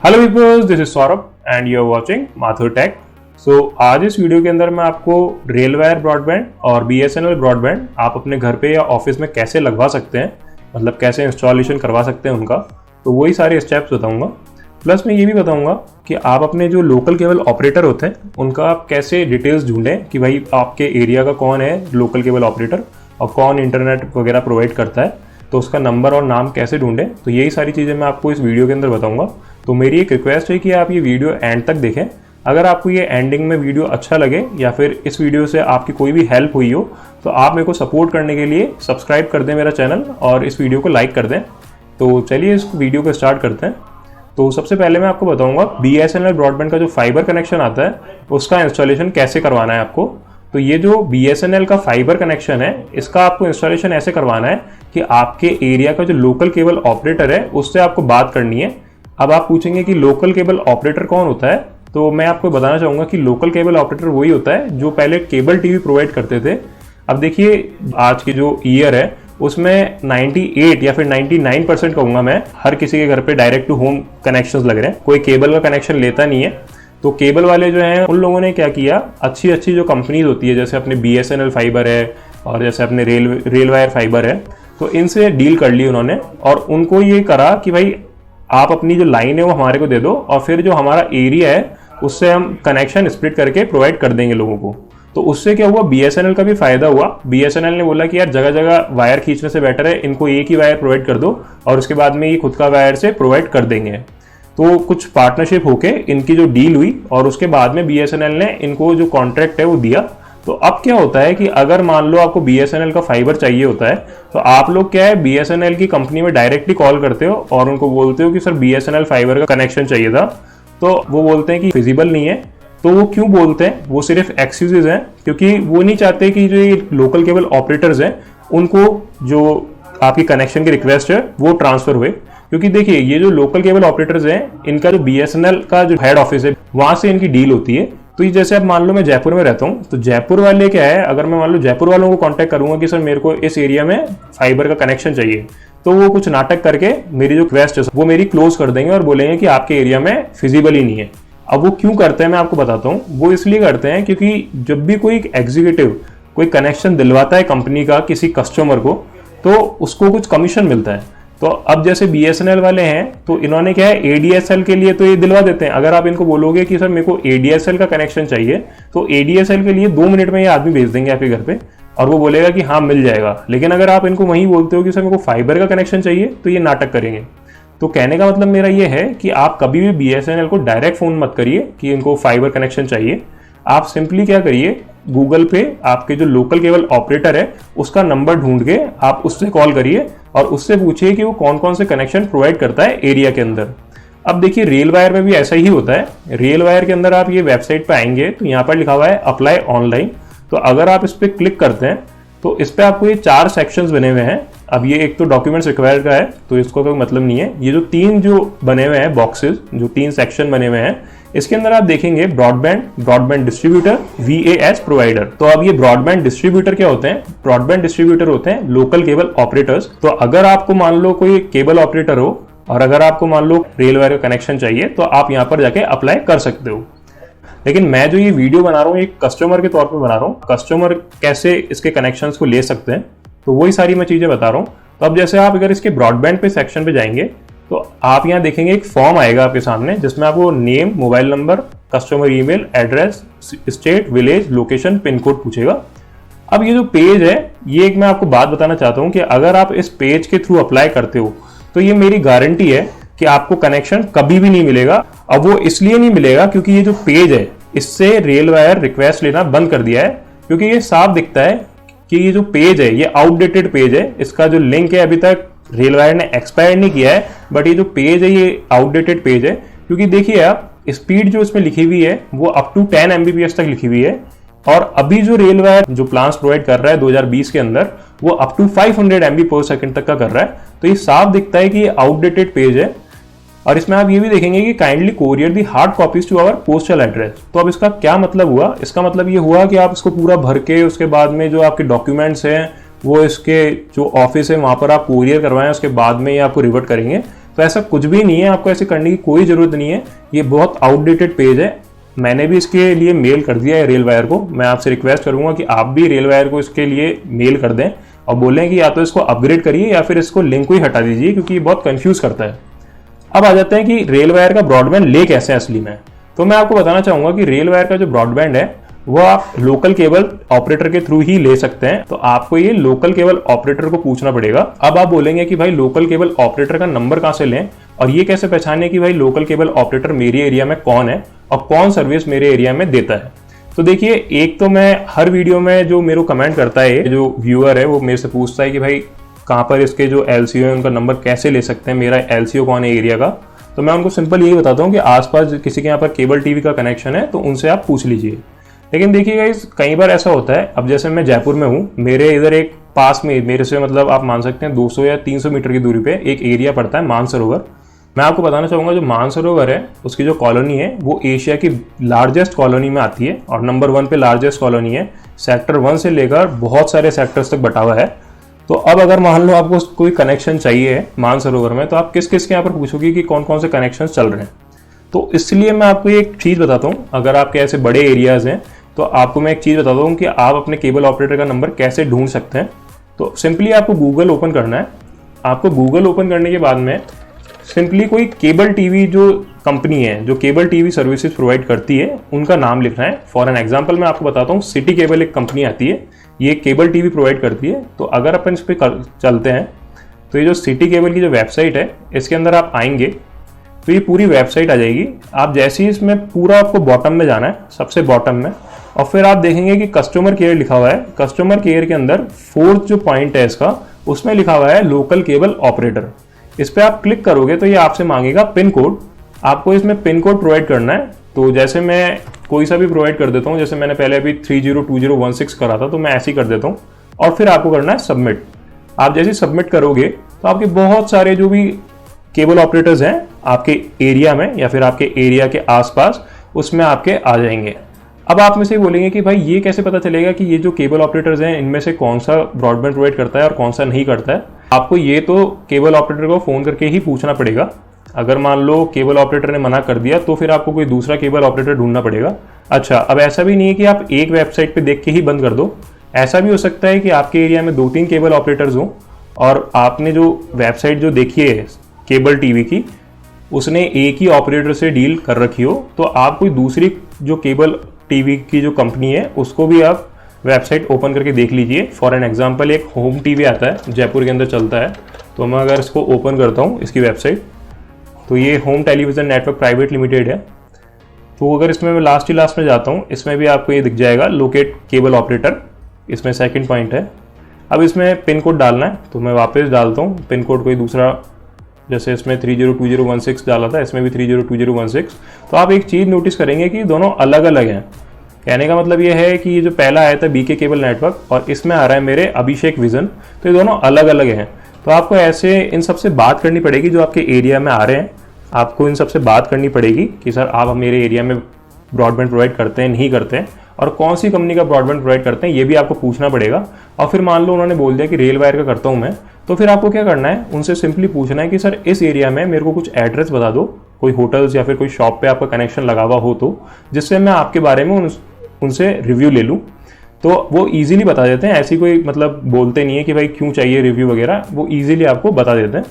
Hello peoples, this is Saurabh and you are watching Mathur tech. आज इस video के अंदर मैं आपको रेलवायर ब्रॉडबैंड और बीएसएनएल ब्रॉडबैंड आप अपने घर पे या ऑफिस में कैसे लगवा सकते हैं, मतलब कैसे इंस्टॉलेशन करवा सकते हैं उनका, तो वही सारे स्टेप्स बताऊंगा। प्लस मैं ये भी बताऊंगा कि आप अपने जो लोकल केबल ऑपरेटर होते हैं उनका आप कैसे डिटेल्स ढूंढें कि भाई आपके एरिया का कौन है लोकल केबल ऑपरेटर और कौन इंटरनेट वगैरह प्रोवाइड करता है, तो उसका नंबर और नाम कैसे ढूंढें। तो यही सारी चीज़ें मैं आपको इस वीडियो के अंदर बताऊंगा। तो मेरी एक रिक्वेस्ट है कि आप ये वीडियो एंड तक देखें। अगर आपको ये एंडिंग में वीडियो अच्छा लगे या फिर इस वीडियो से आपकी कोई भी हेल्प हुई हो तो आप मेरे को सपोर्ट करने के लिए सब्सक्राइब कर दें मेरा चैनल और इस वीडियो को लाइक कर दें। तो चलिए इस वीडियो को स्टार्ट करते हैं। तो सबसे पहले मैं आपको बताऊंगा बीएसएनएल ब्रॉडबैंड का जो फाइबर कनेक्शन आता है उसका इंस्टॉलेशन कैसे करवाना है आपको। तो ये जो बीएसएनएल का फाइबर कनेक्शन है इसका आपको इंस्टॉलेशन ऐसे करवाना है कि आपके एरिया का जो लोकल केबल ऑपरेटर है उससे आपको बात करनी है। अब आप पूछेंगे कि लोकल केबल ऑपरेटर कौन होता है, तो मैं आपको बताना चाहूँगा कि लोकल केबल ऑपरेटर वही होता है जो पहले केबल टीवी प्रोवाइड करते थे। अब देखिए आज की जो ईयर है उसमें 98 या फिर 99% कहूँगा मैं, हर किसी के घर पे डायरेक्ट टू होम कनेक्शंस लग रहे हैं, कोई केबल का कनेक्शन लेता नहीं है। तो केबल वाले जो हैं उन लोगों ने क्या किया, अच्छी अच्छी जो कंपनीज होती है जैसे अपने बीएसएनएल फाइबर है और जैसे अपने रेलवायर फाइबर है, तो इनसे डील कर ली उन्होंने और उनको ये करा कि भाई आप अपनी जो लाइन है वो हमारे को दे दो और फिर जो हमारा एरिया है उससे हम कनेक्शन स्प्लिट करके प्रोवाइड कर देंगे लोगों को। तो उससे क्या हुआ, बीएसएनएल का भी फायदा हुआ। बीएसएनएल ने बोला कि यार जगह जगह वायर खींचने से बेटर है इनको एक ही वायर प्रोवाइड कर दो और उसके बाद में ये खुद का वायर से प्रोवाइड कर देंगे। तो कुछ पार्टनरशिप होके इनकी जो डील हुई और उसके बाद में बीएसएनएल ने इनको जो कॉन्ट्रैक्ट है वो दिया। तो अब क्या होता है कि अगर मान लो आपको बीएसएनएल का फाइबर चाहिए होता है तो आप लोग क्या है बीएसएनएल की कंपनी में डायरेक्टली कॉल करते हो और उनको बोलते हो कि सर बीएसएनएल फाइबर का कनेक्शन चाहिए था। तो वो बोलते हैं कि फिजिबल नहीं है। तो वो क्यों बोलते हैं, वो सिर्फ एक्सक्यूजेज हैं, क्योंकि वो नहीं चाहते कि जो ये लोकल केबल ऑपरेटर्स हैं उनको जो आपकी कनेक्शन की रिक्वेस्ट है वो ट्रांसफर हुए। क्योंकि देखिए ये जो लोकल केबल ऑपरेटर्स हैं इनका जो बीएसएनएल का जो हेड ऑफिस है वहां से इनकी डील होती है। तो ये जैसे अब मान लो मैं जयपुर में रहता हूँ तो जयपुर वाले क्या है, अगर मैं मान लो जयपुर वालों को कांटेक्ट करूंगा कि सर मेरे को इस एरिया में फाइबर का कनेक्शन चाहिए, तो वो कुछ नाटक करके मेरी जो रिक्वेस्ट है वो मेरी क्लोज कर देंगे और बोलेंगे कि आपके एरिया में फिजिबल ही नहीं है। अब वो क्यों करते हैं मैं आपको बताता हूँ। वो इसलिए करते हैं क्योंकि जब भी कोई एग्जीक्यूटिव कोई कनेक्शन दिलवाता है कंपनी का किसी कस्टमर को तो उसको कुछ कमीशन मिलता है। तो अब जैसे बीएसएनएल वाले हैं तो इन्होंने क्या है एडीएसएल के लिए तो ये दिलवा देते हैं। अगर आप इनको बोलोगे कि सर मेरे को एडीएसएल का कनेक्शन चाहिए तो एडीएसएल के लिए 2 मिनट में ये आदमी भेज देंगे आपके घर पे और वो बोलेगा कि हाँ मिल जाएगा। लेकिन अगर आप इनको वहीं बोलते हो कि सर मेरे को फाइबर का कनेक्शन चाहिए तो ये नाटक करेंगे। तो कहने का मतलब मेरा ये है कि आप कभी भी बीएसएनएल को डायरेक्ट फोन मत करिए कि इनको फाइबर कनेक्शन चाहिए। आप सिंपली क्या करिए, गूगल पे आपके जो लोकल केबल ऑपरेटर है उसका नंबर ढूंढ के आप उससे कॉल करिए और उससे पूछिए कि वो कौन कौन से कनेक्शन प्रोवाइड करता है एरिया के अंदर। अब देखिए रेल वायर में भी ऐसा ही होता है। रेल वायर के अंदर आप ये वेबसाइट पे आएंगे तो यहाँ पर लिखा हुआ है अप्लाई ऑनलाइन। तो अगर आप इस पर क्लिक करते हैं तो इस पर आपको ये 4 सेक्शंस बने हुए हैं। अब ये एक तो डॉक्यूमेंट्स रिक्वायर्ड का है तो इसको कोई मतलब नहीं है। ये जो 3 जो बने हुए हैं बॉक्सेस, जो 3 सेक्शन बने हुए हैं, इसके अंदर आप देखेंगे ब्रॉडबैंड डिस्ट्रीब्यूटर, वीएएस प्रोवाइडर। तो अब ये ब्रॉडबैंड डिस्ट्रीब्यूटर क्या होते हैं, ब्रॉडबैंड डिस्ट्रीब्यूटर होते हैं लोकल केबल ऑपरेटर्स। तो अगर आपको मान लो कोई केबल ऑपरेटर हो और अगर आपको मान लो रेलवायर का कनेक्शन चाहिए तो आप यहाँ पर जाके अप्लाई कर सकते हो। लेकिन मैं जो ये वीडियो बना रहा हूँ एक कस्टमर के तौर पर बना रहा हूँ, कस्टमर कैसे इसके कनेक्शंस को ले सकते हैं, तो वही सारी मैं चीजें बता रहा हूँ। तो अब जैसे आप अगर इसके ब्रॉडबैंड पे सेक्शन पे जाएंगे तो आप यहाँ देखेंगे एक फॉर्म आएगा आपके सामने जिसमें आपको name, mobile number, customer email, address, state, village, location, pin code पूछेगा। अब ये जो पेज है ये एक मैं आपको बात बताना चाहता हूँ कि अगर आप इस पेज के थ्रू अप्लाई करते हो तो ये मेरी गारंटी है कि आपको कनेक्शन कभी भी नहीं मिलेगा। अब वो इसलिए नहीं मिलेगा क्योंकि ये जो पेज है इससे रेल वायर रिक्वेस्ट लेना बंद कर दिया है। क्योंकि ये साफ दिखता है कि ये जो पेज है ये आउटडेटेड पेज है, इसका जो लिंक है अभी तक रेलवायर ने एक्सपायर नहीं किया है, बट ये जो पेज है ये आउटडेटेड पेज है। क्योंकि देखिए आप स्पीड जो इसमें लिखी हुई है वो अप टू 10 MBPS तक लिखी हुई है और अभी जो रेलवायर जो प्लान्स प्रोवाइड कर रहा है 2020 के अंदर वो अप टू 500 MB/s तक का कर रहा है। तो ये साफ दिखता है कि ये आउटडेटेड पेज है। और इसमें आप ये भी देखेंगे कि kindly courier the hard copies to our postal address. तो अब इसका क्या मतलब हुआ, इसका मतलब ये हुआ कि आप इसको पूरा भर के उसके बाद में जो आपके डॉक्यूमेंट्स हैं वो इसके जो ऑफिस है वहां पर आप कोरियर करवाएं, उसके बाद में ये आपको रिवर्ट करेंगे। तो ऐसा कुछ भी नहीं है, आपको ऐसे करने की कोई ज़रूरत नहीं है। ये बहुत आउटडेटेड पेज है। मैंने भी इसके लिए मेल कर दिया है रेलवायर को। मैं आपसे रिक्वेस्ट करूंगा कि आप भी रेलवायर को इसके लिए मेल कर दें और बोलें कि या तो इसको अपग्रेड करिए या फिर इसको लिंक को ही हटा दीजिए, क्योंकि ये बहुत कंफ्यूज करता है। अब आ जाते हैं कि रेलवायर का ब्रॉडबैंड ले कैसे हैं असली में। तो मैं आपको बताना चाहूंगा कि रेलवायर का जो ब्रॉडबैंड है वो आप लोकल केबल ऑपरेटर के थ्रू ही ले सकते हैं। तो आपको ये लोकल केबल ऑपरेटर को पूछना पड़ेगा। अब आप बोलेंगे कि भाई लोकल केबल ऑपरेटर का नंबर कहां से लें और ये कैसे पहचाने कि भाई लोकल केबल ऑपरेटर मेरे एरिया में कौन है और कौन सर्विस मेरे एरिया में देता है। तो देखिए, एक तो मैं हर वीडियो में जो मेरे को कमेंट करता है, जो व्यूअर है वो मेरे से पूछता है कि भाई कहाँ पर इसके जो LCO है उनका नंबर कैसे ले सकते हैं, मेरा LCO कौन है एरिया का। तो मैं उनको सिंपल यही बताता हूँ कि आसपास किसी के यहाँ पर केबल टीवी का कनेक्शन है तो उनसे आप पूछ लीजिए। लेकिन देखिए गाइस, कई बार ऐसा होता है, अब जैसे मैं जयपुर में हूँ, मेरे इधर एक पास में मेरे से मतलब आप मान सकते हैं 200 या 300 मीटर की दूरी पे एक एरिया पड़ता है मानसरोवर। मैं आपको बताना चाहूँगा जो मानसरोवर है उसकी जो कॉलोनी है वो एशिया की लार्जेस्ट कॉलोनी में आती है और नंबर 1 पे लार्जेस्ट कॉलोनी है। सेक्टर 1 से लेकर बहुत सारे सेक्टर्स तक बटा हुआ है। तो अब अगर मान लो आपको कोई कनेक्शन चाहिए मानसरोवर में, तो आप किस किस के यहाँ पर पूछोगे कि कौन कौन से कनेक्शन चल रहे हैं। तो इसलिए मैं आपको एक चीज़ बताता हूँ, अगर आपके ऐसे बड़े एरियाज़ हैं तो आपको मैं एक चीज़ बताता हूँ कि आप अपने केबल ऑपरेटर का नंबर कैसे ढूंढ सकते हैं। तो सिंपली आपको गूगल ओपन करना है। आपको गूगल ओपन करने के बाद में सिंपली कोई केबल टीवी जो कंपनी है जो केबल टीवी सर्विसेज प्रोवाइड करती है उनका नाम लिखना है। फॉर एन एग्जांपल मैं आपको बताता हूँ, सिटी केबल एक कंपनी आती है, ये केबल टीवी प्रोवाइड करती है। तो अगर अपन इस पर चलते हैं तो ये जो सिटी केबल की जो वेबसाइट है इसके अंदर आप आएंगे तो ये पूरी वेबसाइट आ जाएगी। आप जैसे ही इसमें पूरा आपको बॉटम में जाना है, सबसे बॉटम में, और फिर आप देखेंगे कि कस्टमर केयर लिखा हुआ है। कस्टमर केयर के अंदर 4th जो पॉइंट है इसका, उसमें लिखा हुआ है लोकल केबल ऑपरेटर। इस पर आप क्लिक करोगे तो ये आपसे मांगेगा पिन कोड। आपको इसमें पिन कोड प्रोवाइड करना है। तो जैसे मैं कोई सा भी प्रोवाइड कर देता हूँ, जैसे मैंने पहले अभी 302016 करा था तो मैं ऐसे ही कर देता हूँ और फिर आपको करना है सबमिट। आप जैसे सबमिट करोगे तो आपके बहुत सारे जो भी केबल ऑपरेटर्स हैं आपके एरिया में या फिर आपके एरिया के आसपास, उसमें आपके आ जाएंगे। अब आप में से बोलेंगे कि भाई ये कैसे पता चलेगा कि ये जो केबल ऑपरेटर्स हैं इनमें से कौन सा ब्रॉडबैंड प्रोवाइड करता है और कौन सा नहीं करता है। आपको ये तो केबल ऑपरेटर को फ़ोन करके ही पूछना पड़ेगा। अगर मान लो केबल ऑपरेटर ने मना कर दिया तो फिर आपको कोई दूसरा केबल ऑपरेटर ढूंढना पड़ेगा। अच्छा, अब ऐसा भी नहीं है कि आप एक वेबसाइट पे देख के ही बंद कर दो। ऐसा भी हो सकता है कि आपके एरिया में 2-3 केबल ऑपरेटर्स हों और आपने जो वेबसाइट जो देखी है केबल टीवी की, उसने एक ही ऑपरेटर से डील कर रखी हो, तो आप कोई दूसरी जो केबल टीवी की जो कंपनी है उसको भी आप वेबसाइट ओपन करके देख लीजिए। फॉर एन एग्जांपल एक होम टीवी आता है, जयपुर के अंदर चलता है। तो मैं अगर इसको ओपन करता हूँ इसकी वेबसाइट, तो ये home television network private limited है। तो अगर इसमें मैं लास्ट में जाता हूँ, इसमें भी आपको ये दिख जाएगा लोकेट केबल ऑपरेटर, इसमें 2nd पॉइंट है। अब इसमें पिन कोड डालना है, तो मैं वापस डालता हूँ पिन कोड कोई दूसरा, जैसे इसमें 302016 डाला था, इसमें भी 302016। तो आप एक चीज़ नोटिस करेंगे कि दोनों अलग अलग हैं। कहने का मतलब ये है कि ये जो पहला आया था बीके केबल नेटवर्क और इसमें आ रहा है मेरे अभिषेक विजन, तो ये दोनों अलग अलग हैं। तो आपको ऐसे इन सबसे बात करनी पड़ेगी जो आपके एरिया में आ रहे हैं। आपको इन सबसे बात करनी पड़ेगी कि सर आप मेरे एरिया में ब्रॉडबैंड प्रोवाइड करते हैं, नहीं करते हैं, और कौन सी कंपनी का ब्रॉडबैंड प्रोवाइड करते हैं, ये भी आपको पूछना पड़ेगा। और फिर मान लो उन्होंने बोल दिया कि रेलवायर का करता हूँ मैं, तो फिर आपको क्या करना है, उनसे सिंपली पूछना है कि सर इस एरिया में मेरे को कुछ एड्रेस बता दो, कोई होटल्स या फिर कोई शॉप पे आपका कनेक्शन लगा हुआ हो, तो जिससे मैं आपके बारे में उनसे रिव्यू ले लूँ। तो वो ईजिली बता देते हैं, ऐसी कोई मतलब बोलते नहीं है कि भाई क्यों चाहिए रिव्यू वगैरह, वो ईजिली आपको बता देते हैं।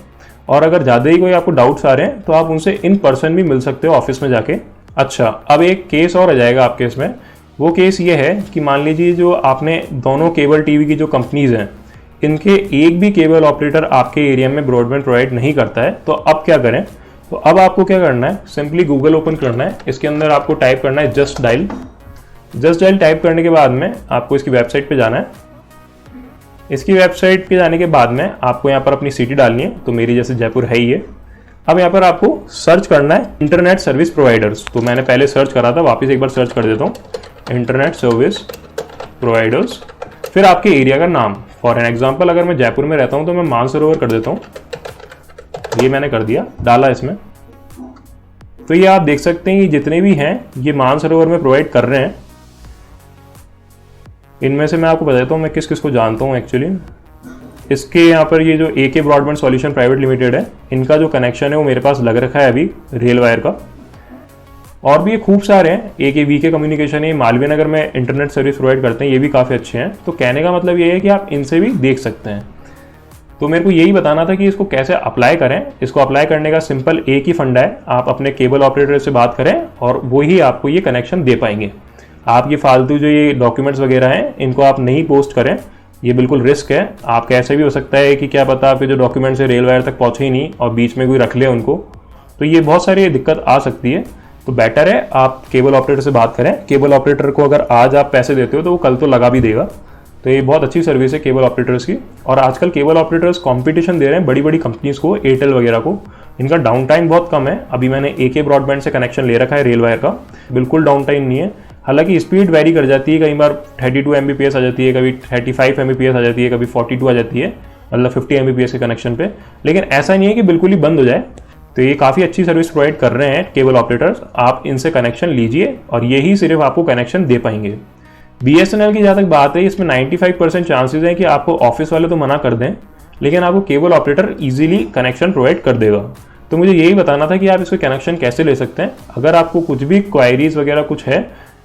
और अगर ज़्यादा ही कोई आपको डाउट्स आ रहे हैं तो आप उनसे इन पर्सन भी मिल सकते हो ऑफिस में जाके। अच्छा, अब एक केस और आ जाएगा आपके इसमें। वो केस ये है कि मान लीजिए जो आपने दोनों केबल टीवी की जो कंपनीज हैं, इनके एक भी केबल ऑपरेटर आपके एरिया में ब्रॉडबैंड प्रोवाइड नहीं करता है, तो अब क्या करें। तो अब आपको क्या करना है, सिंपली गूगल ओपन करना है, इसके अंदर आपको टाइप करना है just dial. Just dial type करने के बाद में आपको इसकी वेबसाइट पे जाना है। इसकी वेबसाइट पे जाने के बाद में आपको यहाँ पर अपनी सिटी डालनी है, तो मेरी जैसे जयपुर है ही है। अब यहाँ पर आपको सर्च करना है इंटरनेट सर्विस प्रोवाइडर्स। तो मैंने पहले सर्च करा था, वापस एक बार सर्च कर देता हूँ, इंटरनेट सर्विस प्रोवाइडर्स, फिर आपके एरिया का नाम। फॉर एन एग्जांपल अगर मैं जयपुर में रहता हूँ तो मैं मानसरोवर कर देता हूँ, ये मैंने कर दिया, डाला इसमें। तो ये आप देख सकते हैं कि जितने भी हैं ये मानसरोवर में प्रोवाइड कर रहे हैं। इनमें से मैं आपको बता देता हूँ मैं किस किस को जानता हूँ एक्चुअली। इसके यहाँ पर ये जो AK broadband solution private limited है, इनका जो कनेक्शन है वो मेरे पास लग रखा है अभी रेल वायर का। और भी ये खूब सारे हैं, AK VK कम्युनिकेशन है, मालवीय नगर में इंटरनेट सर्विस प्रोवाइड करते हैं, ये भी काफ़ी अच्छे हैं। तो कहने का मतलब ये है कि आप इनसे भी देख सकते हैं। तो मेरे को यही बताना था कि इसको कैसे अप्लाई करें। इसको अप्लाई करने का सिंपल एक ही फंडा है, आप अपने केबल ऑपरेटर से बात करें और वो ही आपको ये कनेक्शन दे पाएंगे। आप ये फालतू जो ये डॉक्यूमेंट्स वगैरह हैं इनको आप नहीं पोस्ट करें, ये बिल्कुल रिस्क है। आप कैसे भी हो सकता है कि क्या पता आपके जो डॉक्यूमेंट्स है रेल वायर तक पहुँचे ही नहीं और बीच में कोई रख ले उनको, तो ये बहुत सारी दिक्कत आ सकती है। तो बेटर है आप केबल ऑपरेटर से बात करें। केबल ऑपरेटर को अगर आज आप पैसे देते हो तो वो कल तो लगा भी देगा। तो ये बहुत अच्छी सर्विस है केबल ऑपरेटर्स की। और आजकल केबल ऑपरेटर्स कंपटीशन दे रहे हैं बड़ी बड़ी कंपनीज को, एयरटेल वगैरह को। इनका डाउन टाइम बहुत कम है। अभी मैंने AK ब्रॉडबैंड से कनेक्शन ले रखा है रेल वायर का, बिल्कुल डाउन टाइम नहीं है। हालांकि स्पीड वेरी कर जाती है, कई बार 32 Mbps आ जाती है, कभी 35 Mbps आ जाती है, कभी 42 आ जाती है, मतलब 50 Mbps के कनेक्शन पे। लेकिन ऐसा नहीं है कि बिल्कुल ही बंद हो जाए। तो ये काफ़ी अच्छी सर्विस प्रोवाइड कर रहे हैं केबल ऑपरेटर्स। आप इनसे कनेक्शन लीजिए और यही सिर्फ आपको कनेक्शन दे पाएंगे। BSNL की जहाँ तक बात है, इसमें 95% चांसेस हैं कि आपको ऑफिस वाले तो मना कर दें, लेकिन आपको cable operator easily connection provide कर देगा। तो मुझे यही बताना था कि आप इसको कनेक्शन कैसे ले सकते हैं। अगर आपको कुछ भी क्वायरीज वगैरह कुछ है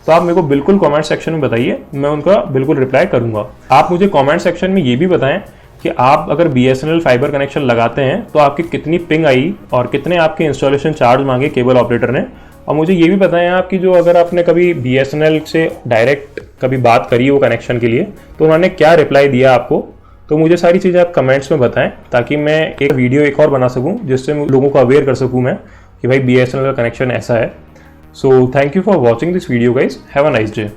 तो आप मेरे को बिल्कुल कमेंट सेक्शन में बताइए, मैं उनका बिल्कुल रिप्लाई करूंगा। आप मुझे कमेंट सेक्शन में ये भी बताएं कि आप अगर BSNL फाइबर कनेक्शन लगाते हैं तो आपकी कितनी पिंग आई और कितने आपके इंस्टॉलेशन चार्ज मांगे केबल ऑपरेटर ने। और मुझे ये भी बताएं आपकी जो अगर आपने कभी BSNL से डायरेक्ट कभी बात करी हो कनेक्शन के लिए तो उन्होंने क्या रिप्लाई दिया आपको। तो मुझे सारी चीज़ें आप कमेंट्स में बताएं ताकि मैं एक वीडियो एक और बना सकूं जिससे लोगों को अवेयर कर सकूं मैं कि भाई BSNL का कनेक्शन ऐसा है। So thank you for watching this video guys, have a nice day.